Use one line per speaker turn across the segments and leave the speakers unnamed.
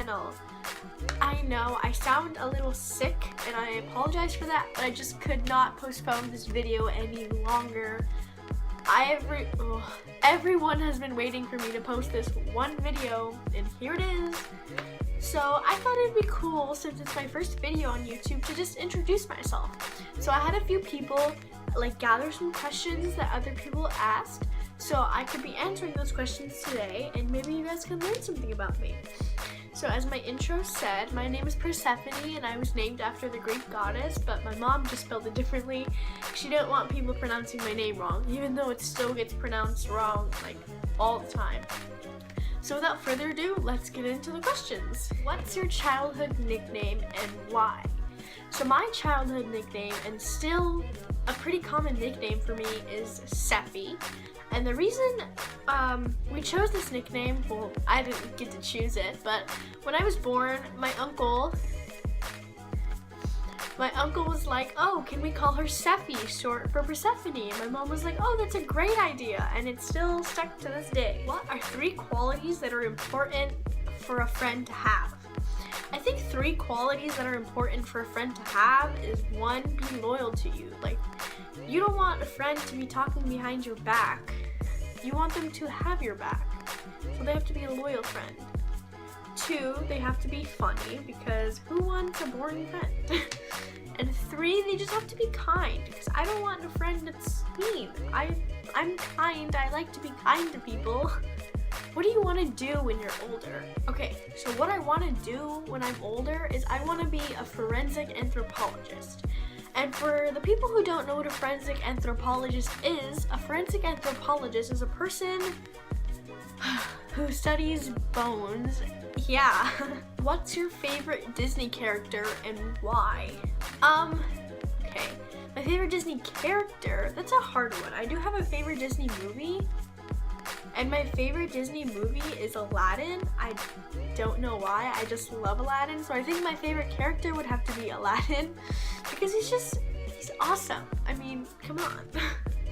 channel. I know I sound a little sick and I apologize for that, but I just could not postpone this video any longer. Everyone has been waiting for me to post this one video, and here it is. So I thought it'd be cool, since it's my first video on YouTube, to just introduce myself. So I had a few people gather some questions that other people asked, so I could be answering those questions today, and maybe you guys can learn something about me. So as my intro said, my name is Persephone, and I was named after the Greek goddess, but my mom just spelled it differently. She didn't want people pronouncing my name wrong, even though it still gets pronounced wrong all the time. So without further ado, let's get into the questions. What's your childhood nickname and why? So my childhood nickname, and still a pretty common nickname for me, is Sephi. And the reason we chose this nickname, well, I didn't get to choose it, but when I was born, my uncle was like, oh, can we call her Sephi, short for Persephone? And my mom was like, oh, that's a great idea, and it's still stuck to this day. What are 3 qualities that are important for a friend to have? I think 3 qualities that are important for a friend to have is 1, be loyal to you. You don't want a friend to be talking behind your back. You want them to have your back. So they have to be a loyal friend. 2, they have to be funny, because who wants a boring friend? And 3, they just have to be kind, because I don't want a friend that's mean. I'm kind. I like to be kind to people. What do you want to do when you're older? Okay, so what I want to do when I'm older is I want to be a forensic anthropologist. And for the people who don't know what a forensic anthropologist is a person who studies bones. Yeah. What's your favorite Disney character and why? Okay. My favorite Disney character, that's a hard one. I do have a favorite Disney movie. And my favorite Disney movie is Aladdin. I don't know why, I just love Aladdin. So I think my favorite character would have to be Aladdin, because he's awesome. I mean, come on.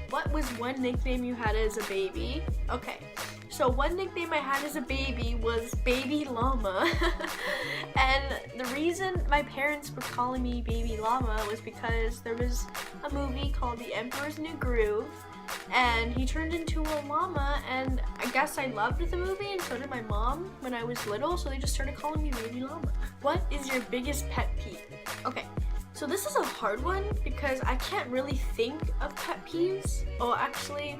What was one nickname you had as a baby? Okay, so one nickname I had as a baby was Baby Llama. And the reason my parents were calling me Baby Llama was because there was a movie called The Emperor's New Groove, and he turned into a llama, and I guess I loved the movie, and so did my mom when I was little, so they just started calling me Baby Llama. What is your biggest pet peeve? Okay, so this is a hard one, because I can't really think of pet peeves. Oh, actually,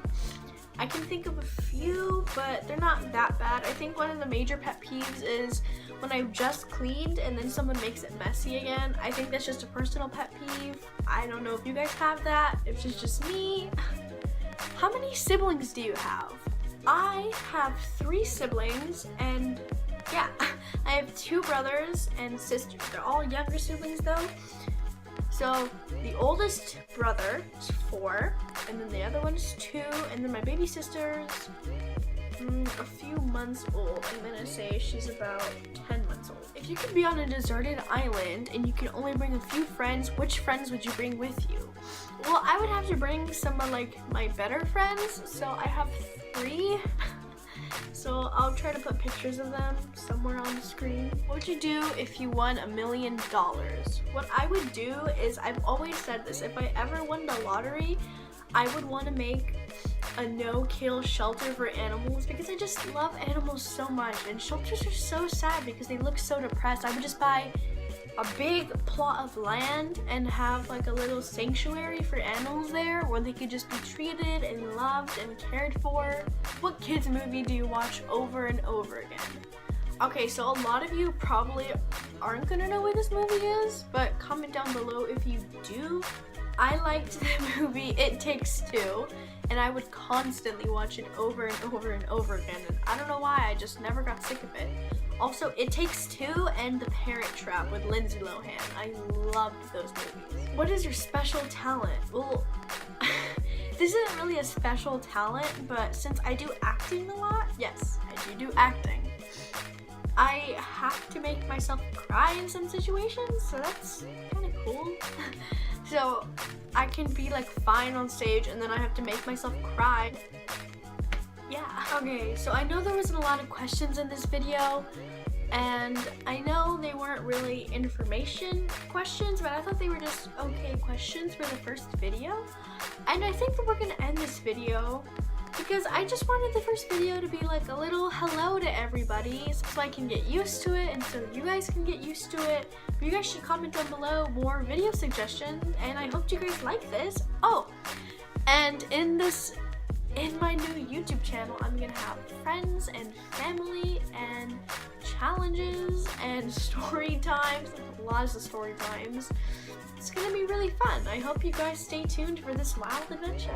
I can think of a few, but they're not that bad. I think one of the major pet peeves is when I've just cleaned and then someone makes it messy again. I think that's just a personal pet peeve. I don't know if you guys have that, if it's just me. How many siblings do you have? I have 3 siblings, and yeah, I have 2 brothers and sisters. They're all younger siblings though. So the oldest brother is 4, and then the other one is 2, and then my baby sister's a few months old. I'm gonna say she's about 10 months old. If you could be on a deserted island and you could only bring a few friends, which friends would you bring with you? Well, I would have to bring some of my better friends, so I have 3. So I'll try to put pictures of them somewhere on the screen. What would you do if you won $1 million? What I would do is, I've always said this, if I ever won the lottery, I would want to make a no-kill shelter for animals, because I just love animals so much, and shelters are so sad because they look so depressed. I would just buy a big plot of land and have a little sanctuary for animals there, where they could just be treated and loved and cared for. What kids movie do you watch over and over again? Okay, so a lot of you probably aren't gonna know what this movie is, but comment down below if you do. I liked the movie It Takes Two, and I would constantly watch it over and over and over again, and I don't know why, I just never got sick of it. Also, It Takes Two and The Parent Trap with Lindsay Lohan. I loved those movies. What is your special talent? Well, this isn't really a special talent, but since I do acting a lot, yes, I do acting. I have to make myself cry in some situations, so that's kind of cool. So I can be fine on stage, and then I have to make myself cry. Yeah. Okay, so I know there wasn't a lot of questions in this video, And I know they weren't really information questions, but I thought they were just okay questions for the first video. And I think that we're gonna end this video because I just wanted the first video to be like a little hello to everybody so I can get used to it and so you guys can get used to it. But you guys should comment down below more video suggestions, and I hope you guys like this. Oh, and in my new YouTube channel, I'm gonna have friends and family and challenges and story times, lots of story times. It's gonna be really fun. I hope you guys stay tuned for this wild adventure.